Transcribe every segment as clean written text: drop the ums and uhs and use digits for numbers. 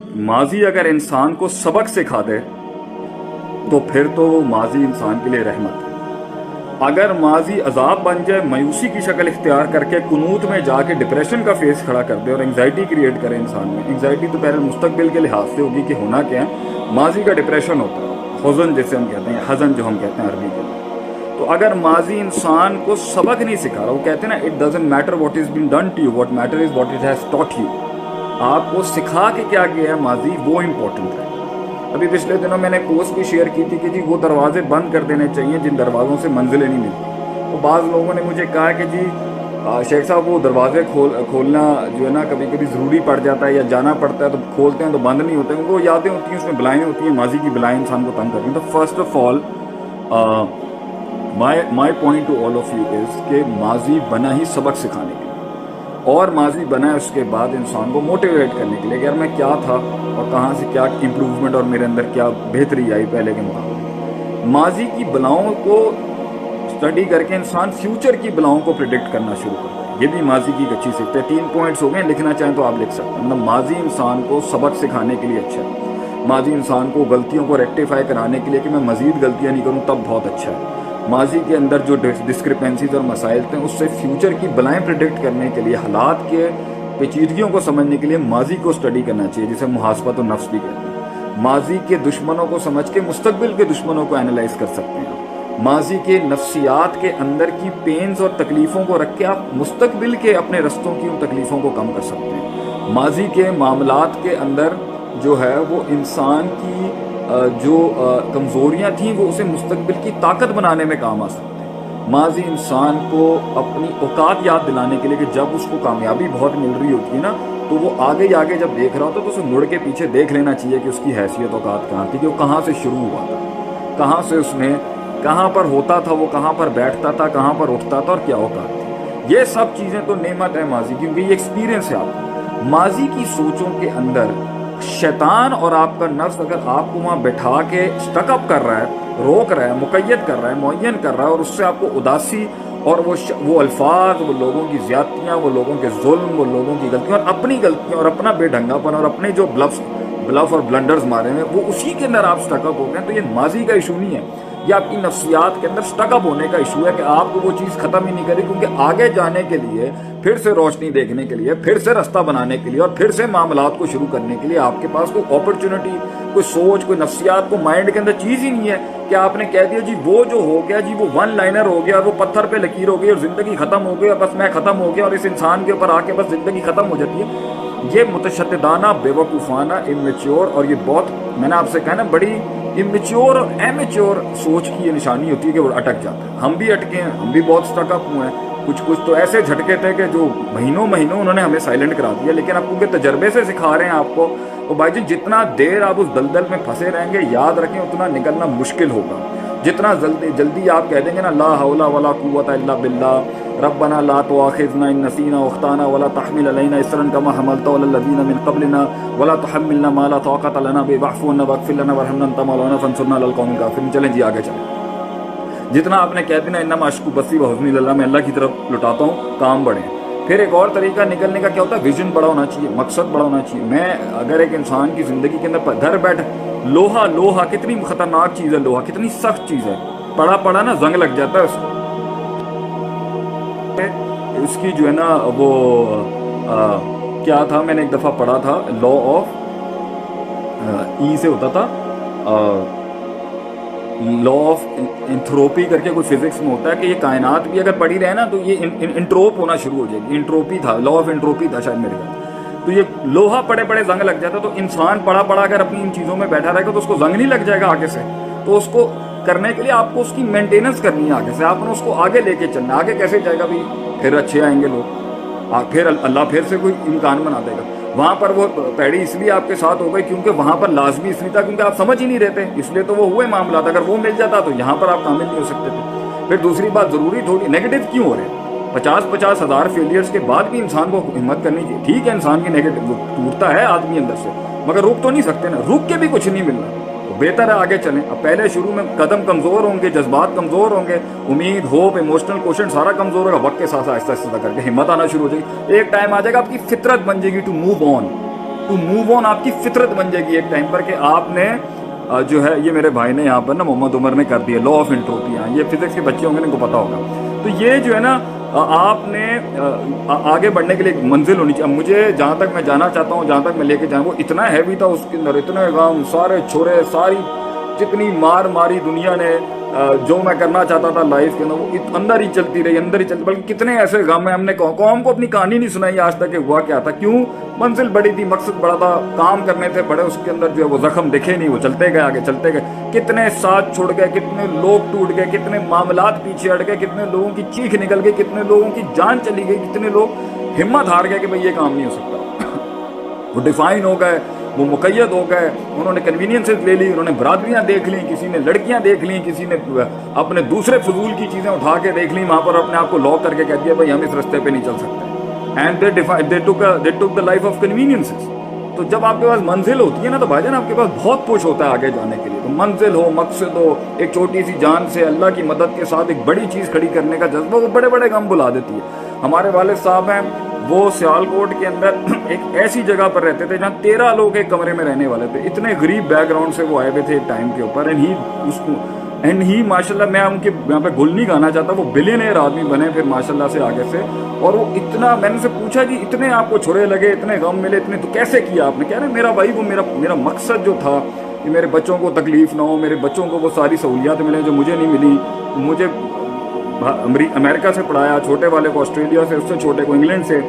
माजी अगर इंसान को सबक सिखा दे तो फिर तो वो माजी इंसान के लिए रहमत है। अगर माजी अजाब बन जाए, मायूसी की शक्ल इख्तियार करके कुनूत में जाके डिप्रेशन का फेस खड़ा कर दे और एंग्जाइटी क्रिएट करे इंसान में। एंग्जाइटी तो पहले मुस्तकबिल के लिहाज से होगी कि होना क्या है। माजी का डिप्रेशन होता है, हुज़न जैसे हम कहते हैं, हज़न जो हम कहते हैं अरबी के। तो अगर माजी इंसान को सबक नहीं सिखा रहा, वो कहते हैं ना, it doesn't matter what is been done to you, what matter is what it has taught you. आपको सिखा के क्या किया है माजी, वो इम्पोर्टेंट है। अभी पिछले दिनों मैंने पोस्ट भी शेयर की थी कि जी वो दरवाजे बंद कर देने चाहिए जिन दरवाज़ों से मंजिलें नहीं मिलती। तो बाज़ लोगों ने मुझे कहा कि जी शेख साहब वो दरवाजे खोलना जो है ना कभी कभी ज़रूरी पड़ जाता है या जाना पड़ता है तो खोलते हैं तो बंद नहीं होते, उनको यादें होती हैं, उसमें बलाएँ होती हैं, माजी की बलाएँ इंसान को तंग करती हैं। तो first of all my point two all of you is कि माजी बना ही सबक सिखाने के लिए, और माजी बना है उसके बाद इंसान को मोटिवेट करने के लिए कि यार मैं क्या था और कहाँ से क्या इम्प्रूवमेंट और मेरे अंदर क्या बेहतरी आई पहले के मुकाबले। माजी की बलाओं को स्टडी करके इंसान फ्यूचर की बलाओं को प्रिडिक्ट करना शुरू करता है। ये भी माजी की एक अच्छी सीख है। 3 पॉइंट्स हो गए, लिखना चाहें तो आप लिख सकते हैं। मतलब माजी इंसान को सबक सिखाने के लिए अच्छा है। माजी इंसान को गलतियों को रेक्टिफाई कराने के लिए कि मैं मज़ीद गलतियाँ नहीं करूँ तब बहुत अच्छा है। माजी के अंदर जो डिस्क्रिपेंसीज और मसाइल थे उससे फ्यूचर की बलाएँ प्रिडिक्ट करने के लिए, हालात के पेचीदगियों को समझने के लिए माजी को स्टडी करना चाहिए, जिसे मुहासबत और नफ्स भी कहते हैं। माजी के दुश्मनों को समझ के मुस्तकबिल के दुश्मनों को एनालाइज कर सकते हैं। माजी के नफ्सियात के अंदर की पेन्स और तकलीफ़ों को रख के आप मुस्तकबिल के अपने रस्तों की उन तकलीफ़ों को कम कर सकते हैं। माजी के मामलात के अंदर जो है वो इंसान की जो कमज़ोरियाँ थीं वो उसे मुस्तकबिल की ताकत बनाने में काम आ सकते हैं। माजी इंसान को अपनी औकात याद दिलाने के लिए कि जब उसको कामयाबी बहुत मिल रही होती है ना तो वो आगे आगे जब देख रहा होता तो उसे मुड़ के पीछे देख लेना चाहिए कि उसकी हैसियत औकात कहाँ थी, कि वो कहाँ से शुरू हुआ था, कहाँ से उसने कहाँ पर होता था, वो कहाँ पर बैठता था, कहाँ पर उठता था और क्या औकात थी। ये सब चीज़ें तो नेमत है माजी की, क्योंकि ये एक्सपीरियंस है आपको। माजी की सोचों के अंदर शैतान और आपका नफ्स अगर आपको वहाँ बैठा के स्टकअप कर रहा है, रोक रहा है, मुक़य्यद कर रहा है, मुअय्यन कर रहा है, और उससे आपको उदासी और वो अल्फाज, वो लोगों की ज़्यादतियाँ, वो लोगों के जुल्म, वो लोगों की गलतियाँ और अपनी गलतियाँ और अपना बेढंगापन और अपने जो ब्लफ और ब्लंडर्स मारे हैं वो उसी के अंदर आप स्टकअप हो गए, तो ये माजी का इशू नहीं है, ये आपकी नफ्सियात के अंदर स्टकअप होने का इशू है कि आपको वो चीज़ ख़त्म ही नहीं करी। क्योंकि आगे जाने के लिए, फिर से रोशनी देखने के लिए, फिर से रास्ता बनाने के लिए और फिर से मामलात को शुरू करने के लिए आपके पास कोई अपॉर्चुनिटी, कोई सोच, कोई नफ्सियात, को माइंड के अंदर चीज़ ही नहीं है कि आपने कह दिया जी वो जो हो गया जी वो वन लाइनर हो गया, वो पत्थर पे लकीर हो गई और ज़िंदगी ख़त्म हो गई और बस मैं ख़त्म हो गया और इस इंसान के ऊपर आके बस ज़िंदगी ख़त्म हो जाती है। ये मुतशद्दिदाना, बेवकूफ़ाना, इमेच्योर, और ये बहुत, मैंने आपसे कहा ना, बड़ी इमेच्योर और एमेच्योर सोच की ये निशानी होती है कि वो अटक जाता है। हम भी अटके हैं, हम भी बहुत स्टकअप हुए हैं। कुछ तो ऐसे झटके थे कि जो महीनों उन्होंने हमें साइलेंट करा दिया, लेकिन अब उनके तजर्बे से सिखा रहे हैं आपको। और भाई जी जितना देर आप उस दलदल में फंसे रहेंगे, याद रखें उतना निकलना मुश्किल होगा। जितना जल्दी आप कह देंगे ना ला हौला वला कुव्वता इल्ला बिल्लाह, रब्बना ला तुआखिज़ना इन नसीना व अख्ताना वला तहमिल अलैना इस्रन कमा हमलता अलल लज़ीना मिन क़ब्लिना वला तुहम्मिलना मा ला ताक़त लना बिही वाफ़ु अन्ना वग़फ़िर लना वरहमना अंता मौलाना फंसुरना अलल क़ौमिल काफ़िरीन। चलें जी आगे चलें। जितना आपने कह दिया ना इन्नमा अश्कु बसी व हुज़्नी इलल्लाह, मैं अल्लाह की तरफ लुटाता हूँ, काम बढ़े। फिर एक और तरीका निकलने का क्या होता है, विजन बड़ा होना चाहिए, मकसद बड़ा होना चाहिए। मैं अगर एक इंसान की ज़िंदगी के अंदर घर बैठ लोहा कितनी ख़तरनाक चीज़ है, लोहा कितनी सख्त चीज़ है, पड़ा ना जंग लग जाता है उसको। उसकी जो है ना वो क्या था, मैंने एक दफ़ा पढ़ा था, लॉ ऑफ ई से होता था, लॉ ऑफ एंथ्रोपी करके कोई फिजिक्स में होता है कि ये कायनात भी अगर पड़ी रहे ना तो ये इंट्रोप होना शुरू हो जाएगी। इंट्रोपी था, लॉ ऑफ एंट्रोपी था शायद मेरे ख्याल। तो ये लोहा पड़े जंग लग जाता, तो इंसान पड़ा अगर अपनी इन चीज़ों में बैठा रहेगा तो उसको जंग नहीं लग जाएगा आगे से। तो उसको करने के लिए आपको उसकी मेंटेनेंस करनी है आगे से, आपने उसको आगे लेके चलना। आगे कैसे जाएगा भाई, फिर अच्छे आएंगे लोग, फिर अल्लाह फिर से कोई इम्कान बना देगा। वहाँ पर वो पैड़ी इसलिए आपके साथ हो गई क्योंकि वहाँ पर लाजमी इसलिए था क्योंकि आप समझ ही नहीं रहते, इसलिए तो वो हुए मामला। अगर वो मिल जाता तो यहाँ पर आप कामिल नहीं हो सकते थे। फिर दूसरी बात, ज़रूरी थोड़ी नेगेटिव क्यों हो रहे हैं। 50 हज़ार फेलियर्स के बाद भी इंसान को हिम्मत करनी चाहिए। ठीक है, इंसान की नेगेटिव टूटता है आदमी अंदर से, मगर रुक तो नहीं सकते ना, रुक के भी कुछ नहीं मिलना। तो बेहतर है आगे चलें। अब पहले शुरू में कदम कमज़ोर होंगे, जज्बात कमज़ोर होंगे, उम्मीद, होप, इमोशनल क्वेश्चन सारा कमज़ोर होगा। वक्त के साथ आहिस्ता आहिस्ता करके हिम्मत आना शुरू हो जाएगी। एक टाइम आ जाएगा आपकी फितरत बन जाएगी to move on, to move on آپ کی فطرت بن جائے گی ایک ٹائم پر کہ آپ نے جو ہے یہ میرے بھائی نے یہاں پر نا محمد عمر نے کر دیا لا آف انٹروپی. یہ فزکس کے بچے ہوں گے ان کو پتا ہوگا. تو یہ جو ہے نا آپ نے آگے بڑھنے کے لیے ایک منزل ہونی چاہیے. مجھے جہاں تک میں جانا چاہتا ہوں, جہاں تک میں لے کے جاؤں, وہ اتنا ہیوی تھا اس کے اندر, اتنے غم, سارے چھوڑے, ساری جتنی مار ماری دنیا نے جو میں کرنا چاہتا تھا لائف کے اندر وہ اندر ہی چلتی رہی, اندر ہی چلتی. بلکہ کتنے ایسے غم ہیں ہم نے قوم کو اپنی کہانی نہیں سنائی آج تک کہ ہوا کیا تھا, کیوں. منزل بڑی تھی, مقصد بڑا تھا, کام کرنے تھے بڑے, اس کے اندر جو ہے وہ زخم دکھے نہیں, وہ چلتے گئے آگے چلتے گئے. کتنے ساتھ چھوڑ گئے, کتنے لوگ ٹوٹ گئے, کتنے معاملات پیچھے ہٹ گئے, کتنے لوگوں کی چیخ نکل گئی, کتنے لوگوں کی جان چلی گئی, کتنے لوگ ہمت ہار گئے کہ بھئی یہ کام نہیں ہو سکتا. وہ ڈیفائن ہو گئے, وہ مقید ہو گئے, انہوں نے کنوینئنسز لے لی, انہوں نے برادریاں دیکھ لیں, کسی نے لڑکیاں دیکھ لیں, کسی نے اپنے دوسرے فضول کی چیزیں اٹھا کے دیکھ لیں, وہاں پر اپنے آپ کو لاک کر کے کہہ دیا بھائی ہم اس رستے پہ نہیں چل سکتے. And they took the life of conveniences. تو جب آپ کے پاس منزل ہوتی ہے نا تو بھائی جان آپ کے پاس بہت کچھ ہوتا ہے آگے جانے کے لیے. تو منزل ہو, مقصد ہو, ایک چھوٹی سی جان سے اللہ کی مدد کے ساتھ ایک بڑی چیز کھڑی کرنے کا جذبہ, وہ بڑے بڑے غم بلا دیتی ہے. ہمارے والد صاحب ہیں, وہ سیالکوٹ کے اندر ایک ایسی جگہ پر رہتے تھے جہاں 13 لوگ ایک کمرے میں رہنے والے تھے. اتنے غریب بیک گراؤنڈ سے وہ آئے ہوئے تھے ایک ٹائم کے اوپر. اینڈ ہی ماشاء اللہ, میں ان کے یہاں پہ گل نہیں گانا چاہتا, وہ بلینئر آدمی بنے پھر ماشاء اللہ سے آگے سے. اور وہ اتنا, میں نے ان سے پوچھا جی اتنے آپ کو چھڑے لگے, اتنے غم ملے, اتنے تو کیسے کیا آپ نے. کہہ رہے میرا بھائی وہ میرا مقصد جو تھا کہ میرے بچوں کو تکلیف نہ ہو, میرے بچوں کو وہ ساری سہولیات ملیں جو مجھے نہیں ملی. مجھے امریکہ سے پڑھایا, چھوٹے والے کو آسٹریلیا سے, اس سے چھوٹے کو انگلینڈ سے,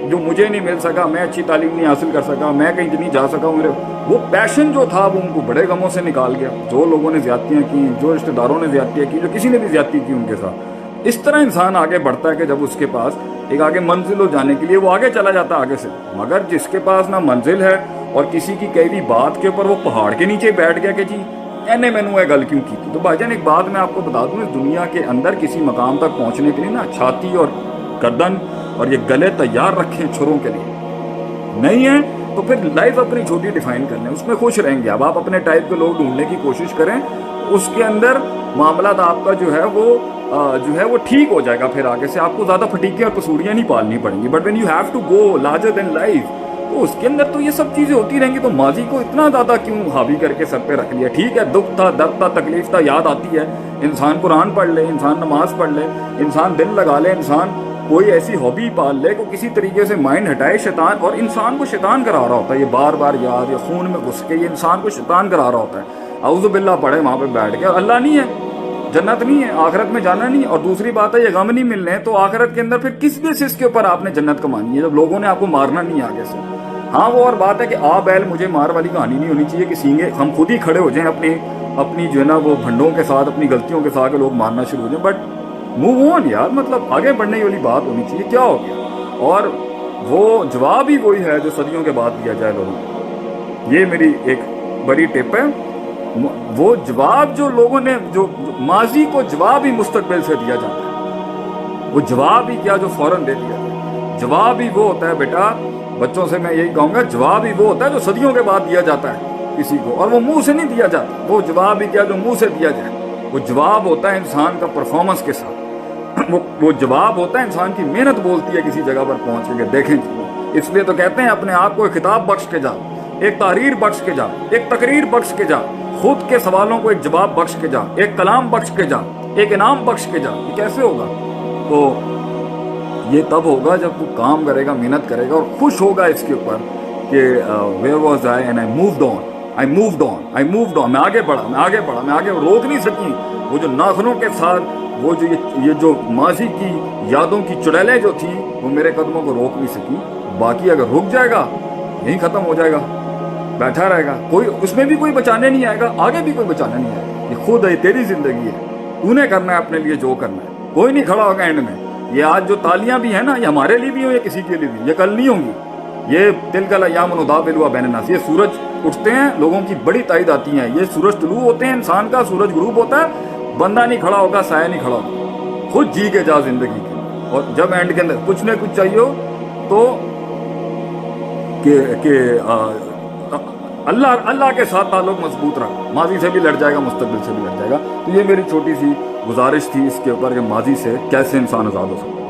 جو مجھے نہیں مل سکا, میں اچھی تعلیم نہیں حاصل کر سکا, میں کہیں نہیں جا سکا. میرے وہ پیشن جو تھا وہ ان کو بڑے غموں سے نکال گیا. جو لوگوں نے زیادتیاں کی, جو رشتہ داروں نے زیادتیاں کی, جو کسی نے بھی زیادتی کی ان کے ساتھ. اس طرح انسان آگے بڑھتا ہے کہ جب اس کے پاس ایک آگے منزل ہو جانے کے لیے وہ آگے چلا جاتا ہے آگے سے. مگر جس کے پاس نہ منزل ہے اور کسی کی کہی ہوئی بات کے اوپر وہ پہاڑ کے نیچے بیٹھ گیا کہ جی اینے میں نے گل کیوں کی تھی. تو بھائی جان ایک بات میں آپ کو بتا دوں, اس دنیا کے اندر کسی مقام تک پہنچنے کے لیے نا چھاتی اور گردن اور یہ گلے تیار رکھیں چھروں کے لیے. نہیں ہے تو پھر لائف اپنی چھوٹی ڈیفائن کر لیں, اس میں خوش رہیں گے. اب آپ اپنے ٹائپ کے لوگ ڈھونڈنے کی کوشش کریں, اس کے اندر معاملات آپ کا جو ہے وہ ٹھیک ہو جائے گا. پھر آگے سے آپ کو زیادہ پھٹیکیں اور پسوڑیاں نہیں پالنی پڑیں گی. But when you have to go larger than life, تو اس کے اندر تو یہ سب چیزیں ہوتی رہیں گی. تو ماضی کو اتنا زیادہ کیوں حاوی کر کے سر پہ رکھ لیا. ٹھیک ہے, دکھ تھا, درد تھا, تکلیف تھا, یاد آتی ہے. انسان قرآن پڑھ لے, انسان نماز پڑھ لے, انسان دل لگا لے, انسان کوئی ایسی ہابی پال لے کو کسی طریقے سے مائنڈ ہٹائے. شیطان, اور انسان کو شیطان کرا رہا ہوتا ہے یہ بار بار یاد, یا خون میں گھس کے یہ انسان کو شیطان کرا رہا ہوتا ہے. اعوذ باللہ پڑھے وہاں پہ بیٹھ کے. اور اللہ نہیں ہے, جنت نہیں ہے, آخرت میں جانا نہیں. اور دوسری بات ہے یہ غم نہیں ملنے ہیں, تو آخرت کے اندر پھر کس بیسس کے اوپر آپ نے جنت کمانی ہے جب لوگوں نے آپ کو مارنا نہیں آگے سے. ہاں وہ اور بات ہے کہ بیل مجھے مار والی کہانی نہیں ہونی چاہیے کہ سینگے ہم خود ہی کھڑے ہو جائیں اپنی جو ہے نا وہ بھنڈوں کے ساتھ, اپنی غلطیوں کے ساتھ, لوگ مارنا شروع ہو جائیں. بٹ موو آن یار, مطلب آگے بڑھنے والی بات ہونی چاہیے. کیا ہو گیا, اور وہ جواب ہی وہی ہے جو صدیوں کے بعد دیا جائے لوگوں کو. یہ میری ایک بڑی ٹپ ہے. وہ جواب جو لوگوں نے, جو ماضی کو جواب ہی مستقبل سے دیا جاتا ہے, وہ جواب ہی کیا جو فوراً دے دیا جائے. جواب ہی وہ ہوتا ہے بیٹا, بچوں سے میں یہی کہوں گا, جواب ہی وہ ہوتا ہے جو صدیوں کے بعد دیا جاتا ہے کسی کو, اور وہ منہ سے نہیں دیا جاتا. وہ جواب ہی کیا جو منہ سے دیا جائے. وہ جواب ہوتا ہے انسان کا پرفارمنس کے ساتھ. وہ جواب ہوتا ہے انسان کی محنت بولتی ہے کسی جگہ پر پہنچ کے. دیکھیں, اس لیے تو کہتے ہیں اپنے آپ کو ایک خطاب بخش کے جا, ایک تحریر بخش کے جا, ایک تقریر بخش کے جا, خود کے سوالوں کو ایک جواب بخش کے جا, ایک کلام بخش کے جا, ایک انعام بخش کے جا. یہ کیسے ہوگا؟ تو یہ تب ہوگا جب تو کام کرے گا, محنت کرے گا اور خوش ہوگا اس کے اوپر کہ where was I and I moved on. میں آگے بڑھا, میں آگے روک نہیں سکی. وہ جو ناخنوں کے ساتھ وہ جو یہ جو ماضی کی یادوں کی چڑیلیں جو تھیں وہ میرے قدموں کو روک نہیں سکی. باقی اگر رک جائے گا یہیں ختم ہو جائے گا, بیٹھا رہے گا, کوئی اس میں بھی کوئی بچانے نہیں آئے گا, آگے بھی کوئی بچانے نہیں آئے گا. یہ خود ہے, تیری زندگی ہے, تو نے کرنا ہے اپنے لیے جو کرنا ہے. کوئی نہیں کھڑا ہوگا اینڈ میں. یہ آج جو تالیاں بھی ہیں نا, یہ ہمارے لیے بھی ہوں یا کسی کے لیے بھی, یہ کل نہیں ہوں گی. یہ دل کا ایام نداولوا بین الناس. یہ سورج اٹھتے ہیں, لوگوں کی بڑی تائید آتی ہیں. یہ سورج طلوع ہوتے ہیں, انسان کا سورج غروب ہوتا ہے. بندہ نہیں کھڑا ہوگا, سایہ نہیں کھڑا ہوگا. خود جی کے جا زندگی کے. اور جب اینڈ کے اندر کچھ نہ کچھ چاہیے ہو تو کہ اللہ کے ساتھ تعلق مضبوط رکھ. ماضی سے بھی لڑ جائے گا, مستقبل سے بھی لڑ جائے گا. تو یہ میری چھوٹی سی گزارش تھی اس کے اوپر کہ ماضی سے کیسے انسان آزاد ہو سکتا ہے.